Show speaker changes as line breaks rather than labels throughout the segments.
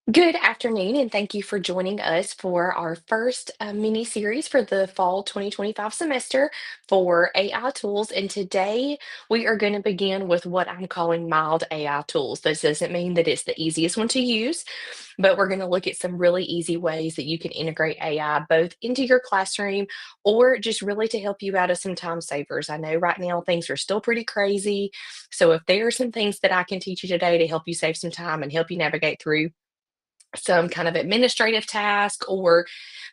Good afternoon, and thank you for joining us for our first mini series for the fall 2025 semester for AI tools. And today we are going to begin with what I'm calling mild AI tools. This doesn't mean that it's the easiest one to use, but we're going to look at some really easy ways that you can integrate AI both into your classroom or just really to help you out as some time savers. I know right now things are still pretty crazy. So if there are some things that I can teach you today to help you save some time and help you navigate through some kind of administrative task, or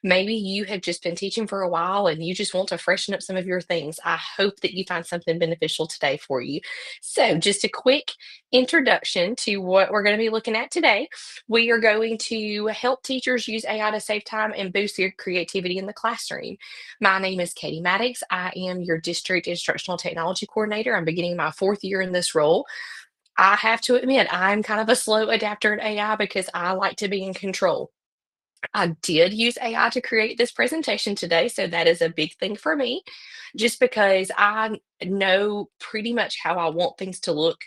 maybe you have just been teaching for a while and you just want to freshen up some of your things. I hope that you find something beneficial today for you. So, just a quick introduction to what we're going to be looking at today. We are going to help teachers use AI to save time and boost their creativity in the classroom. My name is Katie Maddox. I am your district instructional technology coordinator. I'm beginning my fourth year in this role. I have to admit, I'm kind of a slow adapter at AI because I like to be in control. I did use AI to create this presentation today, so that is a big thing for me, just because I know pretty much how I want things to look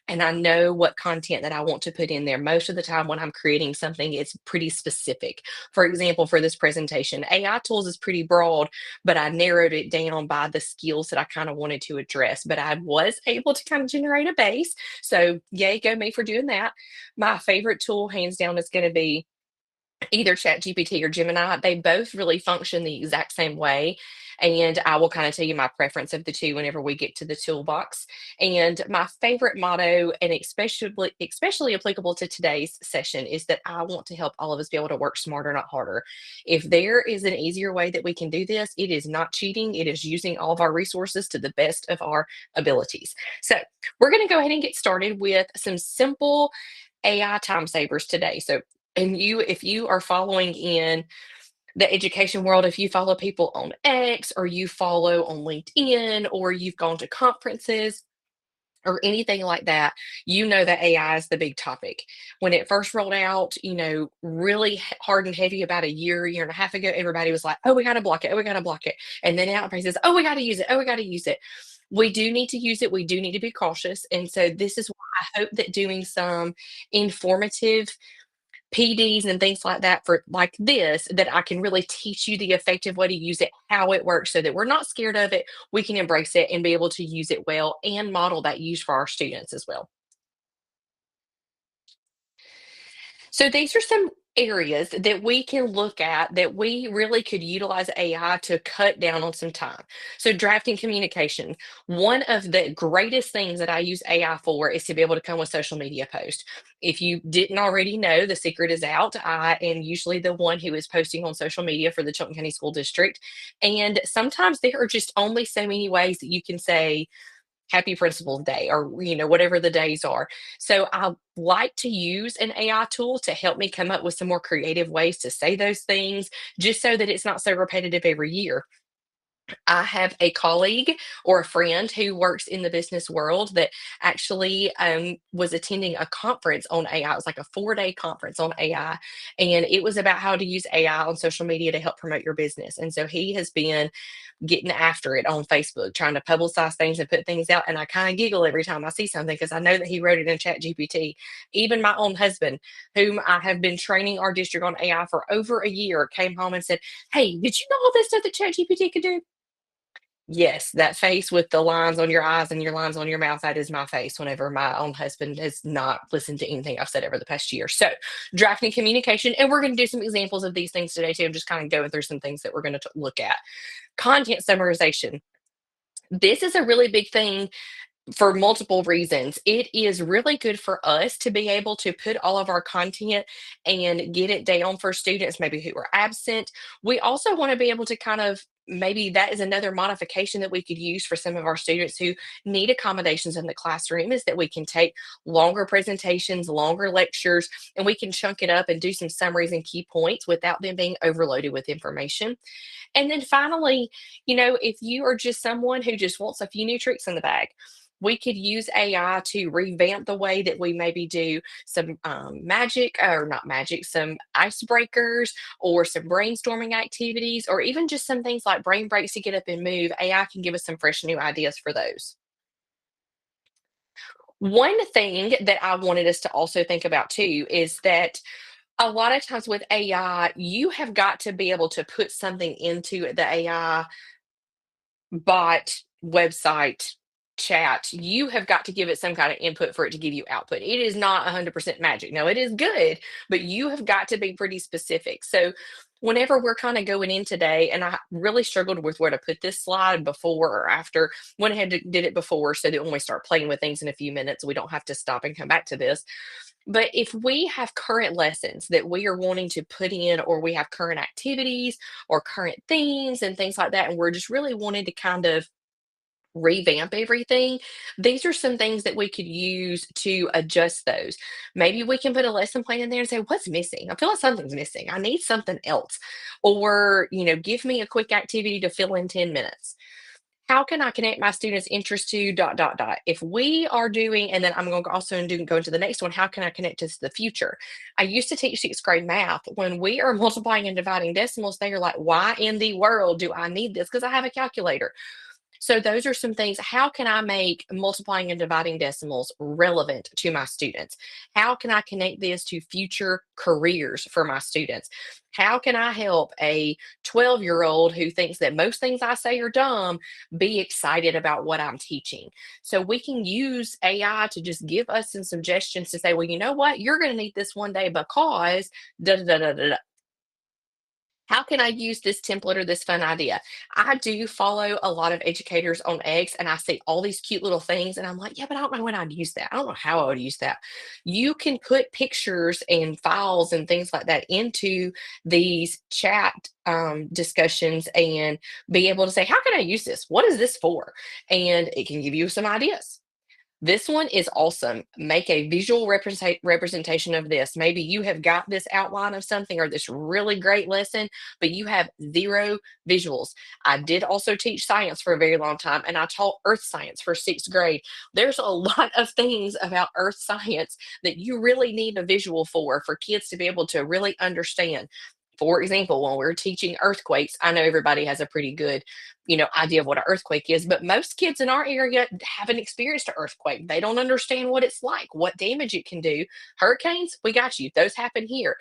and I know what content that I want to put in there. Most of the time when I'm creating something, it's pretty specific. For example, for this presentation, AI tools is pretty broad, but I narrowed it down by the skills that I kind of wanted to address. But I was able to kind of generate a base. So yay, go me for doing that. My favorite tool, hands down, is going to be either ChatGPT or Gemini. They both really function the exact same way. And I will kind of tell you my preference of the two whenever we get to the toolbox. And my favorite motto, and especially applicable to today's session, is that I want to help all of us be able to work smarter, not harder. If there is an easier way that we can do this, it is not cheating. It is using all of our resources to the best of our abilities. So we're going to go ahead and get started with some simple AI time savers today. So and if you are following in the education world, if you follow people on X or you follow on LinkedIn or you've gone to conferences or anything like that, you know that AI is the big topic. When it first rolled out, really hard and heavy about a year and a half ago, everybody was like, oh, we got to block it. Oh, we got to block it. And then now everybody says, oh, we got to use it. Oh, we got to use it. We do need to use it. We do need to be cautious. And so this is why I hope that doing some informative PDs and things like that for like this, that I can really teach you the effective way to use it, how it works, so that we're not scared of it. We can embrace it and be able to use it well and model that use for our students as well. So these are some areas that we can look at that we really could utilize AI to cut down on some time. So drafting communication. One of the greatest things that I use AI for is to be able to come with social media posts. If you didn't already know, the secret is out. I am usually the one who is posting on social media for the Chilton County School District. And sometimes there are just only so many ways that you can say, Happy Principals Day, or whatever the days are. So I like to use an AI tool to help me come up with some more creative ways to say those things, just so that it's not so repetitive every year. I have a colleague or a friend who works in the business world that actually was attending a conference on AI. It was like a 4-day conference on AI, and it was about how to use AI on social media to help promote your business. And so he has been getting after it on Facebook, trying to publicize things and put things out. And I kind of giggle every time I see something because I know that he wrote it in Chat GPT. Even my own husband, whom I have been training our district on AI for over a year, came home and said, hey, did you know all this stuff that Chat GPT could do? Yes, that face with the lines on your eyes and your lines on your mouth, that is my face whenever my own husband has not listened to anything I've said over the past year. So, drafting communication, and we're going to do some examples of these things today too. I'm just kind of going through some things that we're going to look at. Content summarization. This is a really big thing for multiple reasons. It is really good for us to be able to put all of our content and get it down for students maybe who are absent. We also want to be able to kind of maybe that is another modification that we could use for some of our students who need accommodations in the classroom, is that we can take longer presentations, longer lectures, and we can chunk it up and do some summaries and key points without them being overloaded with information. And then finally, if you are just someone who just wants a few new tricks in the bag, we could use AI to revamp the way that we maybe do some magic, or not magic, some icebreakers or some brainstorming activities, or even just some things like brain breaks to get up and move. AI can give us some fresh new ideas for those. One thing that I wanted us to also think about too is that A lot of times with AI, you have got to be able to put something into the AI bot, website, chat. You have got to give it some kind of input for it to give you output. It is not 100% magic. No, it is good, but you have got to be pretty specific. So, whenever we're kind of going in today, and I really struggled with where to put this slide before or after, went ahead and did it before so that when we start playing with things in a few minutes, we don't have to stop and come back to this. But if we have current lessons that we are wanting to put in, or we have current activities or current themes and things like that, and we're just really wanting to kind of revamp everything, these are some things that we could use to adjust those. Maybe we can put a lesson plan in there and say, what's missing? I feel like something's missing. I need something else. Or, give me a quick activity to fill in 10 minutes. How can I connect my students' interest to dot dot dot? If we are doing, and then I'm going to also go into the next one. How can I connect this to the future? I used to teach sixth grade math. When we are multiplying and dividing decimals, they are like, "Why in the world do I need this?" Because I have a calculator. So those are some things. How can I make multiplying and dividing decimals relevant to my students? How can I connect this to future careers for my students? How can I help a 12-year-old who thinks that most things I say are dumb be excited about what I'm teaching? So we can use AI to just give us some suggestions to say, well, you know what? You're going to need this one day because da da da da da. How can I use this template or this fun idea? I do follow a lot of educators on X, and I see all these cute little things, and I'm like, yeah, but I don't know when I'd use that. I don't know how I would use that. You can put pictures and files and things like that into these chat discussions and be able to say, how can I use this? What is this for? And it can give you some ideas. This one is awesome. Make a visual representation of this. Maybe you have got this outline of something or this really great lesson, but you have zero visuals. I did also teach science for a very long time, and I taught earth science for sixth grade. There's a lot of things about earth science that you really need a visual for kids to be able to really understand. For example, when we're teaching earthquakes, I know everybody has a pretty good idea of what an earthquake is, but most kids in our area haven't experienced an earthquake. They don't understand what it's like, what damage it can do. Hurricanes, we got you. Those happen here.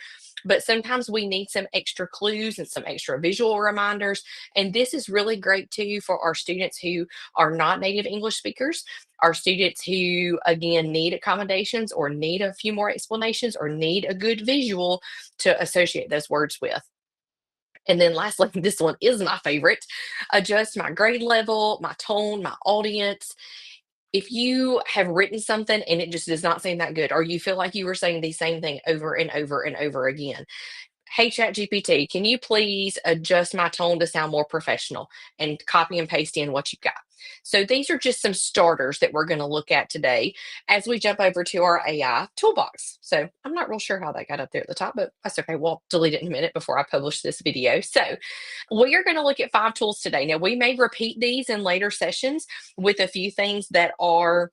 But sometimes we need some extra clues and some extra visual reminders. And this is really great too for our students who are not native English speakers, our students who, again, need accommodations or need a few more explanations or need a good visual to associate those words with. And then lastly, this one is my favorite. Adjust my grade level, my tone, my audience. If you have written something and it just does not seem that good, or you feel like you were saying the same thing over and over and over again, hey, ChatGPT, can you please adjust my tone to sound more professional and copy and paste in what you got? So these are just some starters that we're going to look at today as we jump over to our AI toolbox. So I'm not real sure how that got up there at the top, but that's okay. We'll delete it in a minute before I publish this video. So we are going to look at 5 tools today. Now, we may repeat these in later sessions with a few things that are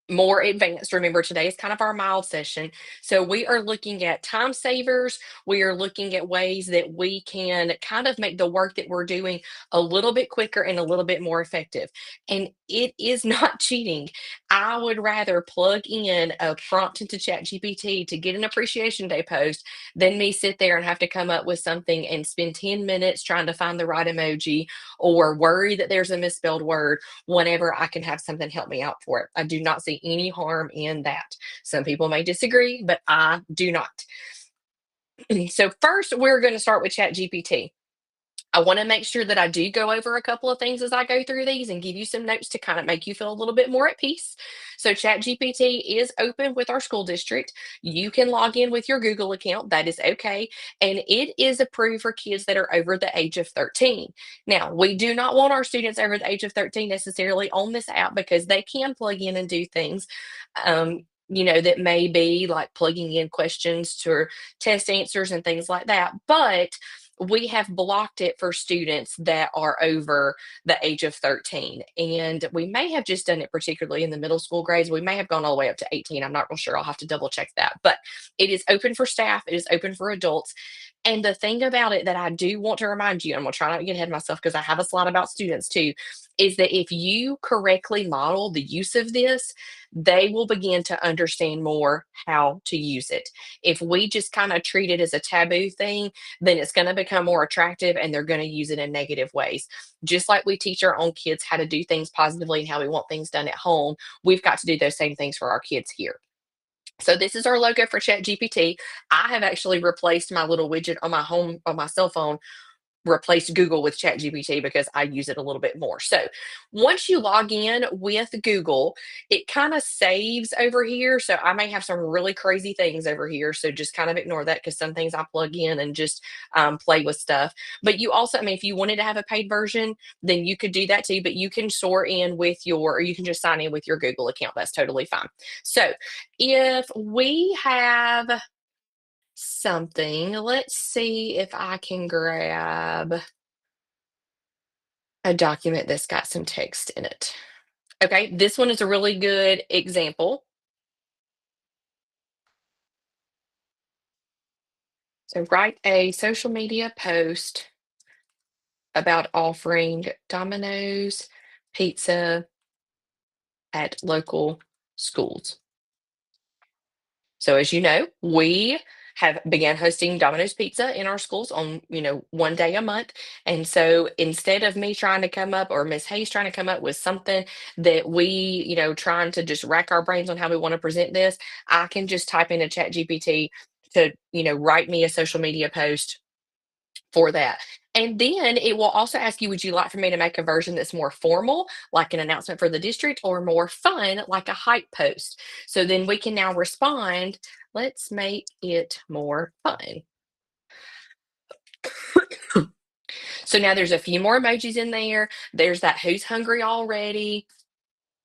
more advanced. Remember, today is kind of our mild session. So we are looking at time savers. We are looking at ways that we can kind of make the work that we're doing a little bit quicker and a little bit more effective. And it is not cheating. I would rather plug in a prompt into ChatGPT to get an appreciation day post than me sit there and have to come up with something and spend 10 minutes trying to find the right emoji or worry that there's a misspelled word whenever I can have something help me out for it. I do not see any harm in that. Some people may disagree, but I do not. So first, we're going to start with ChatGPT. I want to make sure that I do go over a couple of things as I go through these and give you some notes to kind of make you feel a little bit more at peace. So, ChatGPT is open with our school district. You can log in with your Google account. That is okay. And it is approved for kids that are over the age of 13. Now, we do not want our students over the age of 13 necessarily on this app because they can plug in and do things. That may be like plugging in questions to test answers and things like that. But we have blocked it for students that are over the age of 13. And we may have just done it particularly in the middle school grades. We may have gone all the way up to 18. I'm not real sure. I'll have to double check that. But it is open for staff, it is open for adults. And the thing about it that I do want to remind you, I'm gonna try not to get ahead of myself because I have a slide about students too, is that if you correctly model the use of this, they will begin to understand more how to use it. If we just kind of treat it as a taboo thing, then it's going to become more attractive and they're going to use it in negative ways. Just like we teach our own kids how to do things positively and how we want things done at home, we've got to do those same things for our kids here. So this is our logo for ChatGPT. I have actually replaced my little widget on my home on my cell phone, replaced Google with ChatGPT because I use it a little bit more. So once you log in with Google, it kind of saves over here. So I may have some really crazy things over here. So just kind of ignore that because some things I plug in and just play with stuff. But you also, I mean, if you wanted to have a paid version, then you could do that too. But you can store in with your, or you can just sign in with your Google account. That's totally fine. So if we have something, let's see if I can grab a document that's got some text in it. Okay, this one is a really good example. So write a social media post about offering Domino's pizza at local schools. So as you know, we have began hosting Domino's Pizza in our schools on, one day a month. And so instead of me trying to come up or Miss Hayes trying to come up with something that we, trying to just rack our brains on how we want to present this, I can just type in a chat GPT to, write me a social media post for that. And then it will also ask you, would you like for me to make a version that's more formal, like an announcement for the district, or more fun, like a hype post? So then we can now respond, let's make it more fun. So now there's a few more emojis in there. There's that who's hungry already.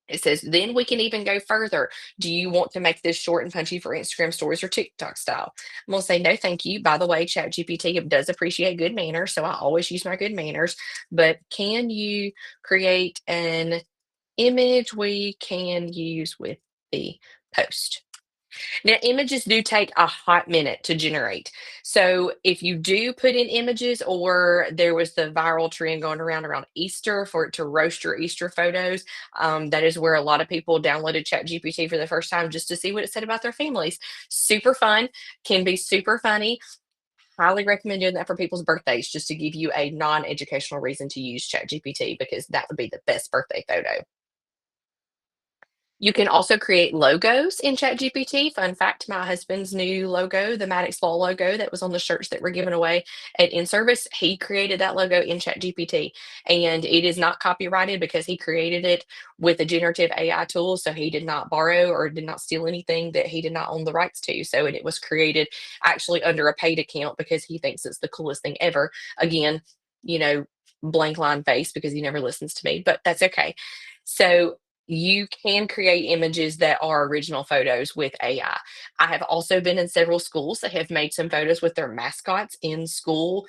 It says, then we can even go further. Do you want to make this short and punchy for Instagram stories or TikTok style? I'm going to say, no, thank you. By the way, ChatGPT does appreciate good manners, so I always use my good manners. But can you create an image we can use with the post? Now, images do take a hot minute to generate. So if you do put in images, or there was the viral trend going around Easter for it to roast your Easter photos, that is where a lot of people downloaded ChatGPT for the first time just to see what it said about their families. Super fun, can be super funny. Highly recommend doing that for people's birthdays, just to give you a non-educational reason to use ChatGPT, because that would be the best birthday photo. You can also create logos in ChatGPT. Fun fact, my husband's new logo, the Maddox Fall logo that was on the shirts that were given away at in service, he created that logo in ChatGPT. And it is not copyrighted because he created it with a generative AI tool. So he did not borrow or did not steal anything that he did not own the rights to. So it was created actually under a paid account because he thinks it's the coolest thing ever. Again, you know, blank line face because he never listens to me, but that's okay. So you can create images that are original photos with AI. I have also been in several schools that have made some photos with their mascots in school,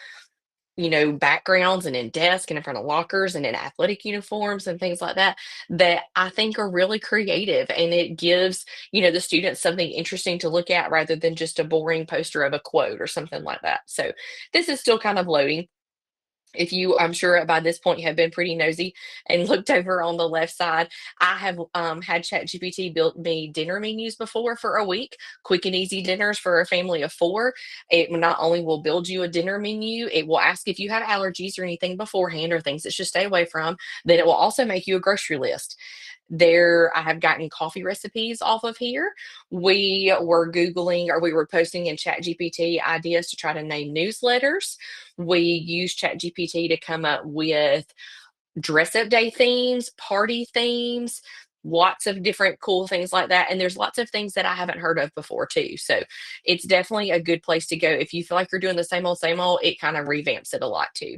backgrounds and in desks and in front of lockers and in athletic uniforms and things like that, that I think are really creative. And it gives, the students something interesting to look at rather than just a boring poster of a quote or something like that. So this is still kind of loading. If you, I'm sure by this point, have been pretty nosy and looked over on the left side, I have had ChatGPT built me dinner menus before for a week, quick and easy dinners for a family of four. It not only will build you a dinner menu, it will ask if you have allergies or anything beforehand or things that should stay away from. Then it will also make you a grocery list. There, I have gotten coffee recipes off of here. We were Googling, or we were posting in ChatGPT ideas to try to name newsletters. We use ChatGPT to come up with dress up day themes, party themes, lots of different cool things like that. And there's lots of things that I haven't heard of before too. So it's definitely a good place to go. If you feel like you're doing the same old, it kind of revamps it a lot too.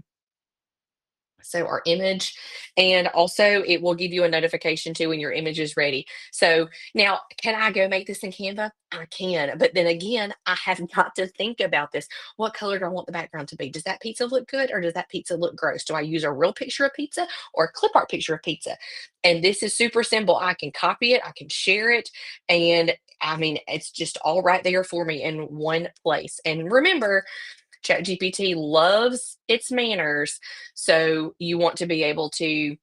So our image, and also it will give you a notification too when your image is ready. So now, can I go make this in Canva? I can, but then again, I have got to think about this. What color do I want the background to be? Does that pizza look good, or does that pizza look gross? Do I use a real picture of pizza or a clip art picture of pizza? And this is super simple. I can copy it, I can share it, and I mean, it's just all right there for me in one place. And remember, ChatGPT loves its manners, so you want to be able to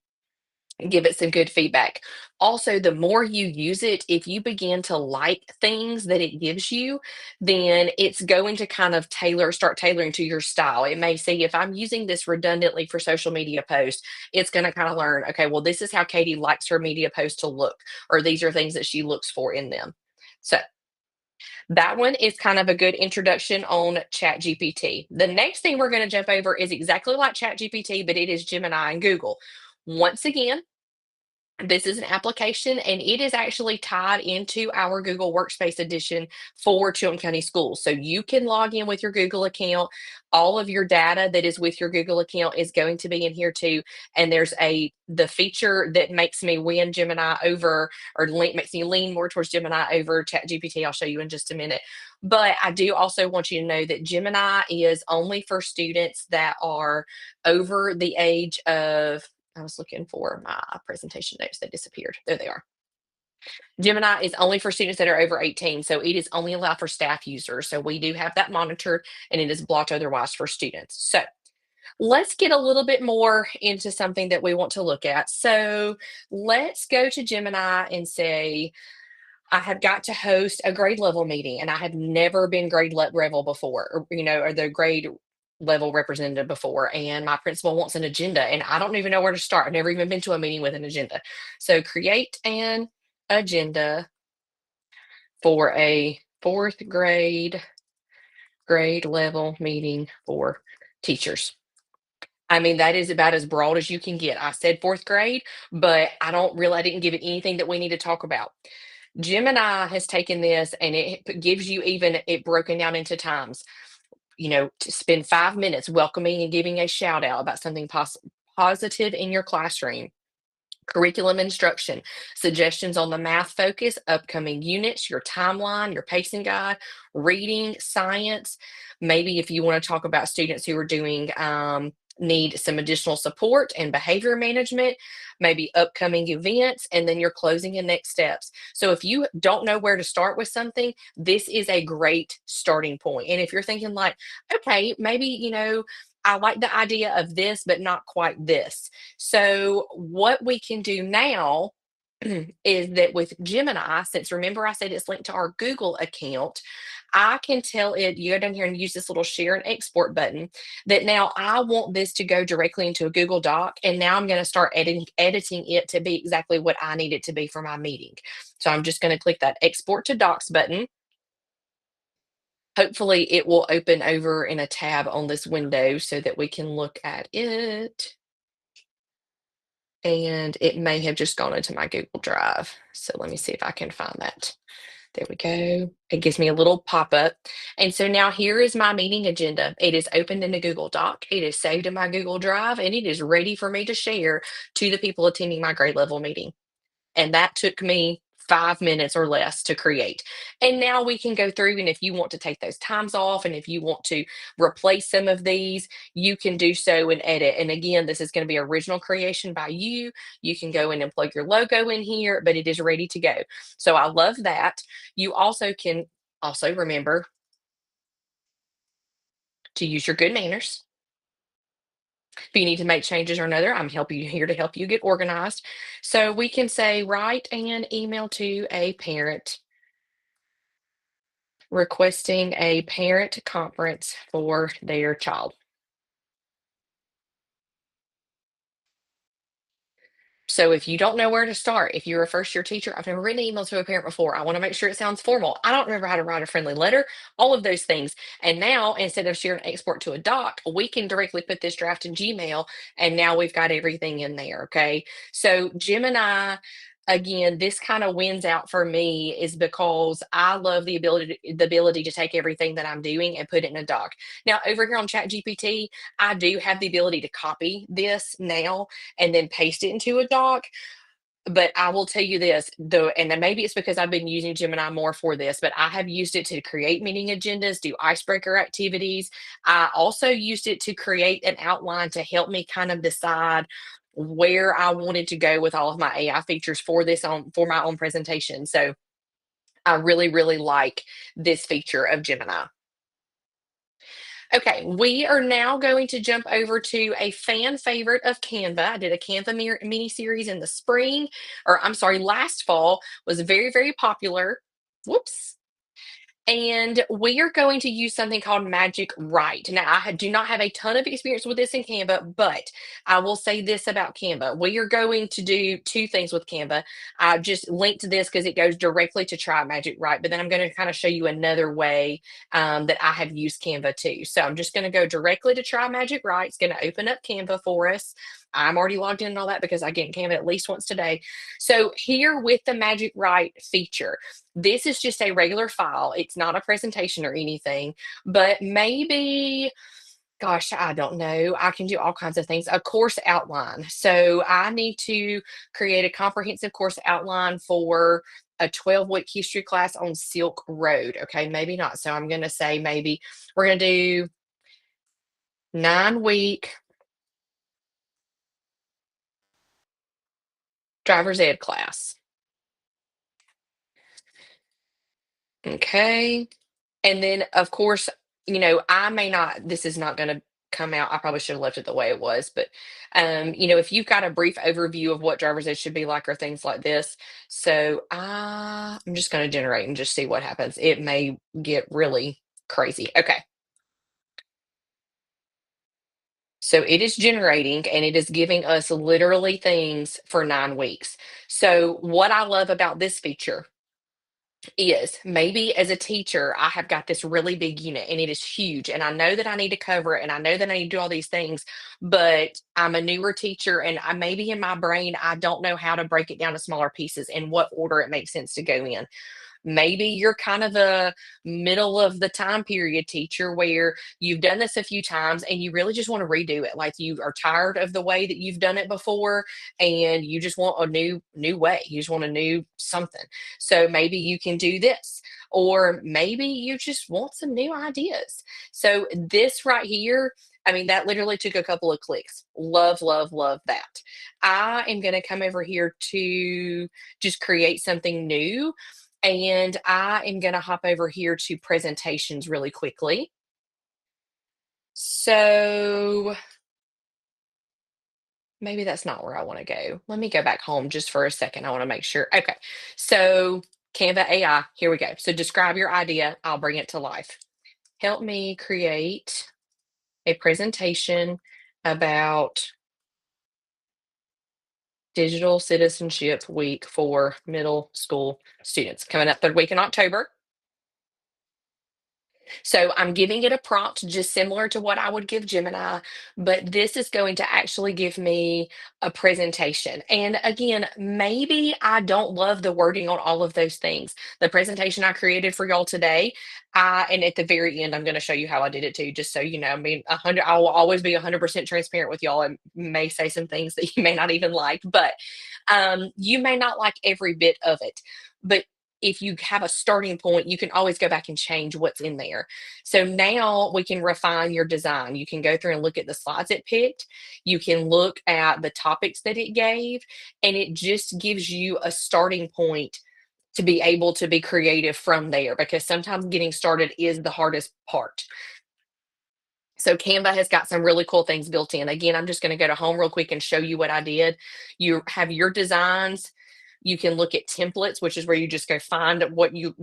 give it some good feedback. Also, the more you use it, if you begin to like things that it gives you, then it's going to kind of start tailoring to your style. It may say, if I'm using this redundantly for social media posts, it's going to kind of learn, okay, well, this is how Katie likes her media posts to look, or these are things that she looks for in them. So that one is kind of a good introduction on ChatGPT. The next thing we're going to jump over is exactly like ChatGPT, but it is Gemini and Google. Once again, this is an application and it is actually tied into our Google Workspace edition for Chilton County Schools. So you can log in with your Google account. All of your data that is with your Google account is going to be in here too. And there's the feature that makes me win Gemini over, or makes me lean more towards Gemini over ChatGPT. I'll show you in just a minute. But I do also want you to know that Gemini is only for students that are over the age of, I was looking for my presentation notes that disappeared. There they are. Gemini is only for students that are over 18, so it is only allowed for staff users. So we do have that monitored and it is blocked otherwise for students. So let's get a little bit more into something that we want to look at. So let's go to Gemini and say, I have got to host a grade level meeting and I have never been level before, or the grade level representative before. And my principal wants an agenda and I don't even know where to start. I've never even been to a meeting with an agenda. So create an agenda for a grade level meeting for teachers. I mean, that is about as broad as you can get. I said fourth grade, but I didn't give it anything that we need to talk about. Gemini has taken this and gives you even it broken down into times. To spend 5 minutes welcoming and giving a shout out about something positive in your classroom. Curriculum instruction, suggestions on the math focus, upcoming units, your timeline, your pacing guide, reading, science. Maybe if you want to talk about students who are doing need some additional support and behavior management, maybe upcoming events, and then your closing and next steps. So if you don't know where to start with something, this is a great starting point. And if you're thinking like, okay, maybe, I like the idea of this, but not quite this. So, what we can do now is that with Gemini, since remember I said it's linked to our Google account, I can tell it, you go down here and use this little share and export button, that now I want this to go directly into a Google Doc. And now I'm going to start editing it to be exactly what I need it to be for my meeting. So, I'm just going to click that export to docs button. Hopefully, it will open over in a tab on this window so that we can look at it. And it may have just gone into my Google Drive. So let me see if I can find that. There we go. It gives me a little pop-up. And so now here is my meeting agenda. It is opened in a Google Doc. It is saved in my Google Drive, and it is ready for me to share to the people attending my grade level meeting. And that took me 5 minutes or less to create. And now we can go through, and if you want to take those times off, and if you want to replace some of these, you can do so and edit. And again, this is going to be original creation by you. You can go in and plug your logo in here, but it is ready to go. So I love that. You also can also remember to use your good manners. If you need to make changes or another, I'm here to help you get organized. So we can say, write an email to a parent requesting a parent conference for their child. So if you don't know where to start, if you're a first year teacher, I've never written an email to a parent before. I want to make sure it sounds formal. I don't remember how to write a friendly letter, all of those things. And now instead of sharing export to a doc, we can directly put this draft in Gmail and now we've got everything in there. Okay. So Gemini, again, this kind of wins out for me is because I love the ability to take everything that I'm doing and put it in a doc. Now over here on ChatGPT, I do have the ability to copy this now and then paste it into a doc. But I will tell you this, though, and then maybe it's because I've been using Gemini more for this, but I have used it to create meeting agendas, do icebreaker activities. I also used it to create an outline to help me kind of decide where I wanted to go with all of my AI features for my own presentation. So I really, really like this feature of Gemini. Okay, we are now going to jump over to a fan favorite of Canva. I did a Canva mini series in the spring, or I'm sorry, last fall, was very, very popular. Whoops. And we are going to use something called Magic Write. Now, do not have a ton of experience with this in Canva, but I will say this about Canva. We are going to do two things with Canva. I just linked to this because it goes directly to Try Magic Write, but then I'm going to kind of show you another way that I have used Canva too. So I'm just going to go directly to Try Magic Write. It's going to open up Canva for us. I'm already logged in and all that because I get in Canva at least once today. So here with the Magic Write feature, this is just a regular file. It's not a presentation or anything, but maybe, gosh, I don't know. I can do all kinds of things. A course outline. So I need to create a comprehensive course outline for a 12-week history class on Silk Road. Okay, maybe not. So I'm going to say maybe we're going to do 9-week driver's ed class. Okay. And then, of course, I may not, this is not going to come out. I probably should have left it the way it was, but, if you've got a brief overview of what driver's ed should be like or things like this. So I'm just going to generate and just see what happens. It may get really crazy. Okay. So it is generating and it is giving us literally things for 9 weeks. So what I love about this feature is maybe as a teacher, I have got this really big unit and it is huge. And I know that I need to cover it and I know that I need to do all these things, but I'm a newer teacher and I maybe in my brain, I don't know how to break it down to smaller pieces and what order it makes sense to go in. Maybe you're kind of a middle of the time period teacher where you've done this a few times and you really just want to redo it. Like you are tired of the way that you've done it before and you just want a new way. You just want a new something. So maybe you can do this. Or maybe you just want some new ideas. So this right here, I mean, that literally took a couple of clicks. Love, love, love that. I am going to come over here to just create something new and I am going to hop over here to presentations really quickly. So maybe that's not where I want to go. Let me go back home just for a second. I want to make sure. Okay. So Canva AI, here we go. So describe your idea. I'll bring it to life. Help me create a presentation about Digital Citizenship Week for middle school students coming up third week in October. So I'm giving it a prompt just similar to what I would give Gemini, but this is going to actually give me a presentation. And again, maybe I don't love the wording on all of those things. The presentation I created for y'all today, and at the very end, I'm going to show you how I did it too, just so you know. I mean, I will always be 100% transparent with y'all and may say some things that you may not even like, but you may not like every bit of it. But if you have a starting point, you can always go back and change what's in there. So now we can refine your design. You can go through and look at the slides it picked. You can look at the topics that it gave, and it just gives you a starting point to be able to be creative from there because sometimes getting started is the hardest part. So Canva has got some really cool things built in. Again, I'm just going to go to home real quick and show you what I did. You have your designs. You can look at templates, which is where you just go find where you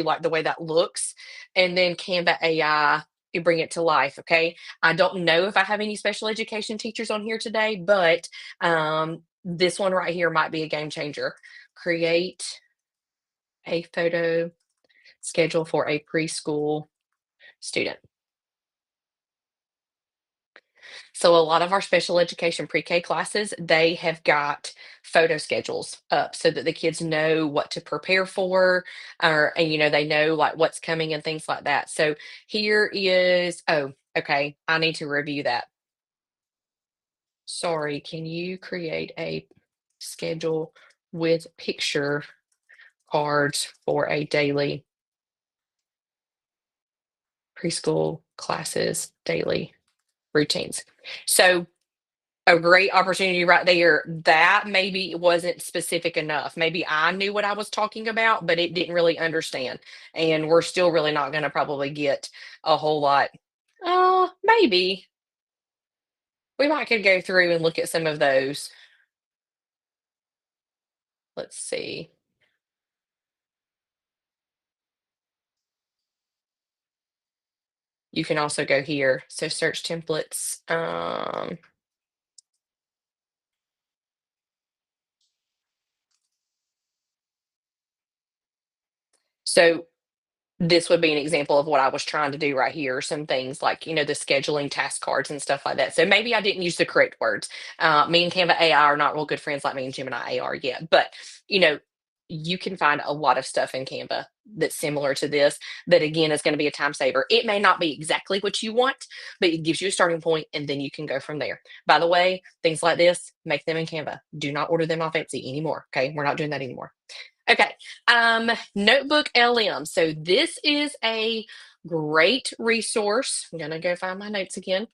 like the way that looks, and then Canva AI, you bring it to life. Okay. I don't know if I have any special education teachers on here today, but this one right here might be a game changer. Create a photo schedule for a preschool student. So a lot of our special education pre-K classes, they have got photo schedules up so that the kids know what to prepare for, or and they know like what's coming and things like that. So here is, oh, okay, I need to review that. Sorry, can you create a schedule with picture cards for a daily preschool classes, daily routines? So a great opportunity right there. That maybe wasn't specific enough. Maybe I knew what I was talking about, but it didn't really understand. And we're still really not going to probably get a whole lot. Maybe. We might could go through and look at some of those. Let's see. You can also go here. So search templates. So this would be an example of what I was trying to do right here. Some things like, the scheduling task cards and stuff like that. So maybe I didn't use the correct words. Me and Canva AI are not real good friends like me and Gemini AI are yet. But, you know, you can find a lot of stuff in Canva that's similar to this that again is going to be a time saver. It may not be exactly what you want, but it gives you a starting point and then you can go from there. By the way, things like this, make them in Canva. Do not order them off Etsy anymore. Okay. We're not doing that anymore. Okay. Notebook LM. So this is a great resource. I'm gonna go find my notes again.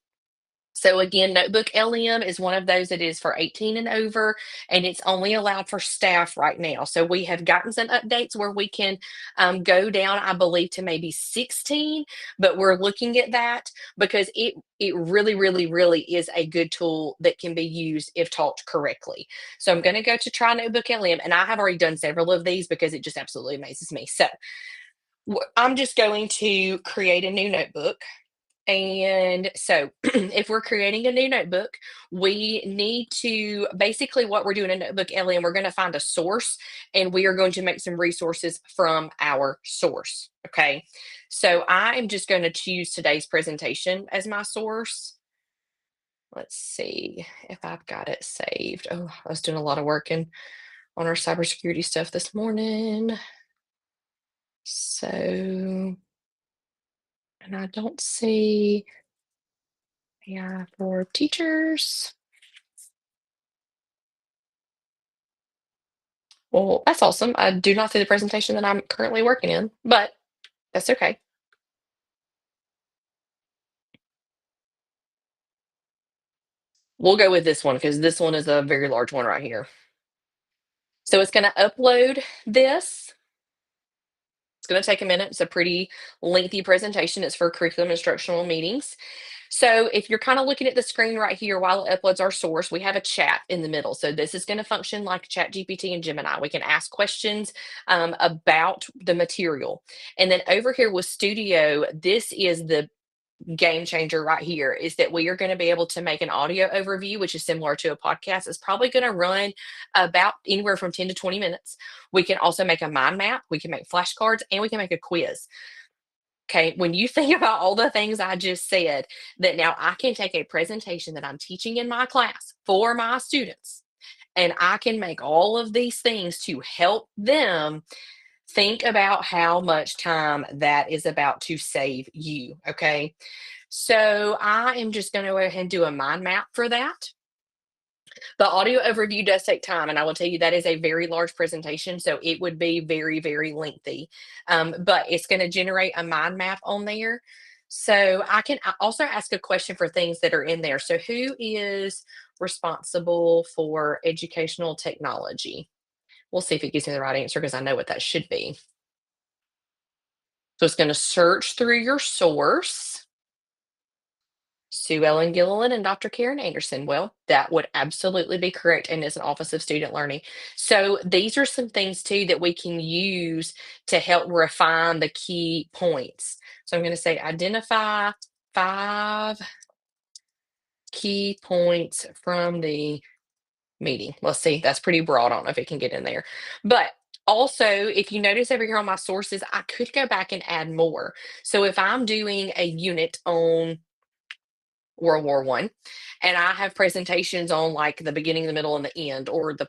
So again, Notebook LM is one of those that is for 18 and over, and it's only allowed for staff right now. So we have gotten some updates where we can go down, I believe, to maybe 16, but we're looking at that because it really, really, really is a good tool that can be used if taught correctly. So I'm going to go to try Notebook LM, and I have already done several of these because it just absolutely amazes me. So I'm just going to create a new notebook. And so, if we're creating a new notebook, we need to basically what we're doing in Notebook LM, we're going to find a source and we are going to make some resources from our source. Okay. So, I am just going to choose today's presentation as my source. Let's see if I've got it saved. Oh, I was doing a lot of work on our cybersecurity stuff this morning. So, and I don't see, yeah, for teachers. Well, that's awesome. I do not see the presentation that I'm currently working in, but that's okay. We'll go with this one because this one is a very large one right here. So it's going to upload this. It's going to take a minute. It's a pretty lengthy presentation. It's for curriculum instructional meetings. So if you're kind of looking at the screen right here while it uploads our source, we have a chat in the middle. So this is going to function like ChatGPT and Gemini. We can ask questions about the material. And then over here with Studio, this is the game changer right here is that we are going to be able to make an audio overview, which is similar to a podcast. It's probably going to run about anywhere from 10 to 20 minutes. We can also make a mind map, we can make flashcards, and we can make a quiz. Okay, when you think about all the things I just said, that now I can take a presentation that I'm teaching in my class for my students, and I can make all of these things to help them think about how much time that is about to save you. Okay. So I am just going to go ahead and do a mind map for that. The audio overview does take time, and I will tell you that is a very large presentation, so it would be very, very lengthy. But it's going to generate a mind map on there. So I can also ask a question for things that are in there. So who is responsible for educational technology? We'll see if it gives me the right answer because I know what that should be. So it's going to search through your source. Sue Ellen Gilliland and Dr. Karen Anderson. Well, that would absolutely be correct and is an Office of Student Learning. So these are some things too that we can use to help refine the key points. So I'm going to say identify 5 key points from the meeting. Let's see, that's pretty broad. I don't know if it can get in there. But also, if you notice over here on my sources, I could go back and add more. So if I'm doing a unit on World War I, and I have presentations on like the beginning, the middle, and the end, or the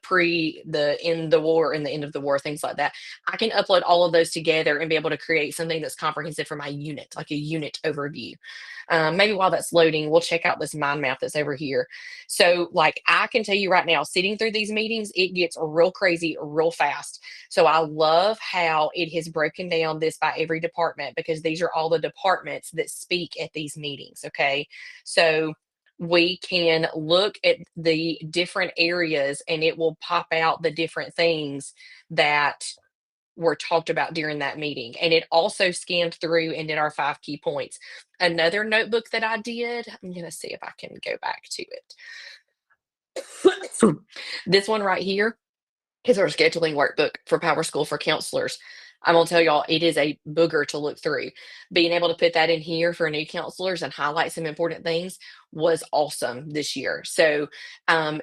end the war and the end of the war, things like that. I can upload all of those together and be able to create something that's comprehensive for my unit, like a unit overview. Maybe while that's loading, we'll check out this mind map that's over here. So, like, I can tell you right now, sitting through these meetings, it gets real crazy real fast. So, I love how it has broken down this by every department because these are all the departments that speak at these meetings. Okay. So we can look at the different areas and it will pop out the different things that were talked about during that meeting. And it also scanned through and did our 5 key points. Another notebook that I did, I'm going to see if I can go back to it. This one right here is our scheduling workbook for Power School for counselors. I'm gonna tell y'all, it is a booger to look through. Being able to put that in here for new counselors and highlight some important things was awesome this year. So, um,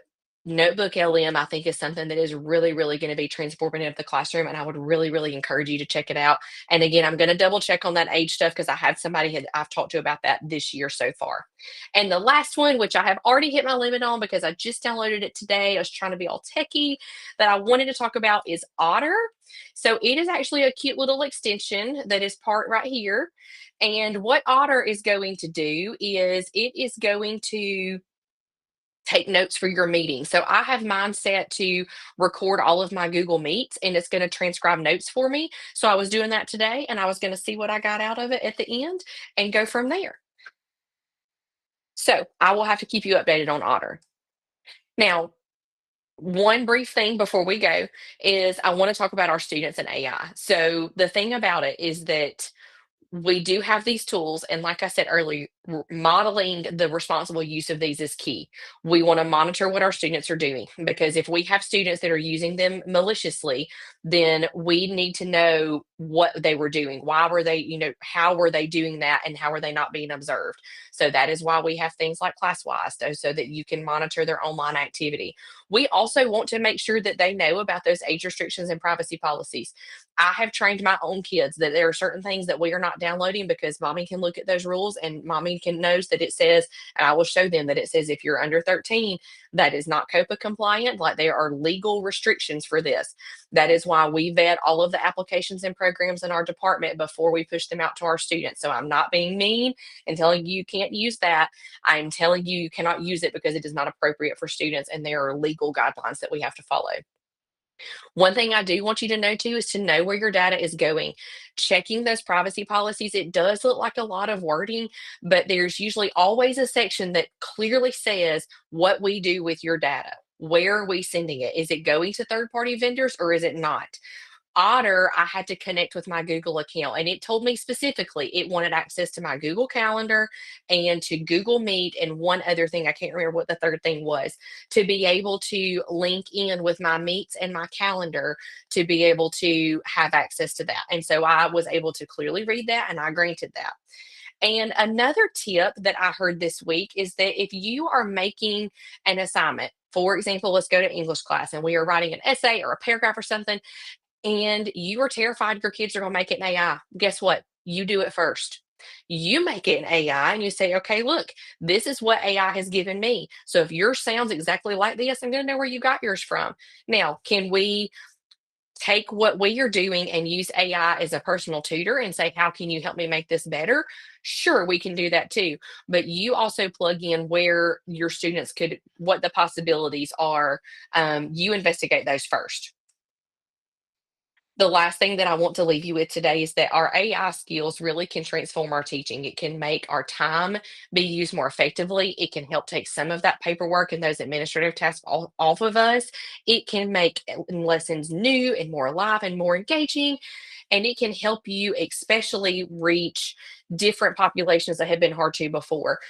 Notebook LM, I think, is something that is really, really going to be transformative of the classroom, and I would really, really encourage you to check it out. And again, I'm going to double check on that age stuff because I had somebody I've talked to about that this year so far. And the last one, which I have already hit my limit on because I just downloaded it today, I was trying to be all techie, that I wanted to talk about is Otter. So it is actually a cute little extension that is part right here. And what Otter is going to do is it is going to take notes for your meeting. So I have mine set to record all of my Google Meets and it's going to transcribe notes for me. So I was doing that today and I was going to see what I got out of it at the end and go from there. So I will have to keep you updated on Otter. Now, one brief thing before we go is I want to talk about our students and AI. So the thing about it is that we do have these tools, and like I said earlier, modeling the responsible use of these is key. We want to monitor what our students are doing because if we have students that are using them maliciously, then we need to know what they were doing. Why were they, how were they doing that, and how are they not being observed? So that is why we have things like ClassWise, so that you can monitor their online activity. We also want to make sure that they know about those age restrictions and privacy policies. I have trained my own kids that there are certain things that we are not downloading because mommy can look at those rules and mommy can knows that it says, and I will show them that it says if you're under 13, that is not COPA compliant. Like there are legal restrictions for this. That is why we vet all of the applications and programs in our department before we push them out to our students. So I'm not being mean and telling you can't use that. I'm telling you you cannot use it because it is not appropriate for students and there are legal guidelines that we have to follow. One thing I do want you to know too is to know where your data is going. Checking those privacy policies, it does look like a lot of wording, but there's usually always a section that clearly says what we do with your data. Where are we sending it? Is it going to third party vendors or is it not? Otter, I had to connect with my Google account, and it told me specifically it wanted access to my Google Calendar and to Google Meet, and one other thing, I can't remember what the third thing was, to be able to link in with my Meets and my calendar to be able to have access to that. And so I was able to clearly read that, and I granted that. And another tip that I heard this week is that if you are making an assignment, for example, let's go to English class and we are writing an essay or a paragraph or something, and you are terrified your kids are going to make it in AI, guess what? You do it first. You make it in AI and you say, okay, look, this is what AI has given me. So if yours sounds exactly like this, I'm going to know where you got yours from. Now, can we take what we are doing and use AI as a personal tutor and say, how can you help me make this better? Sure, we can do that too. But you also plug in where your students could, what the possibilities are. You investigate those first. The last thing that I want to leave you with today is that our AI skills really can transform our teaching. It can make our time be used more effectively. It can help take some of that paperwork and those administrative tasks off of us. It can make lessons new and more alive and more engaging. And it can help you, especially reach different populations that have been hard to before.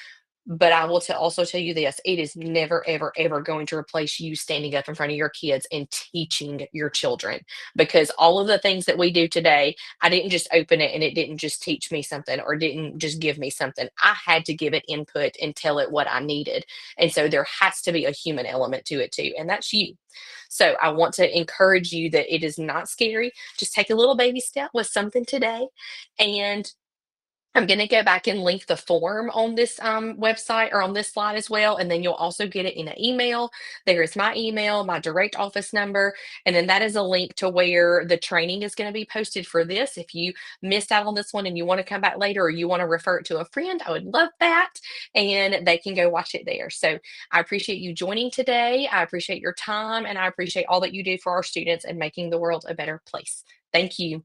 But I will also tell you this, it is never, ever, ever going to replace you standing up in front of your kids and teaching your children. Because all of the things that we do today, I didn't just open it and it didn't just teach me something or didn't just give me something. I had to give it input and tell it what I needed. And so there has to be a human element to it too. And that's you. So I want to encourage you that it is not scary. Just take a little baby step with something today, and I'm going to go back and link the form on this website or on this slide as well. And then you'll also get it in an email. There is my email, my direct office number. And then that is a link to where the training is going to be posted for this. If you missed out on this one and you want to come back later or you want to refer it to a friend, I would love that. And they can go watch it there. So I appreciate you joining today. I appreciate your time and I appreciate all that you do for our students and making the world a better place. Thank you.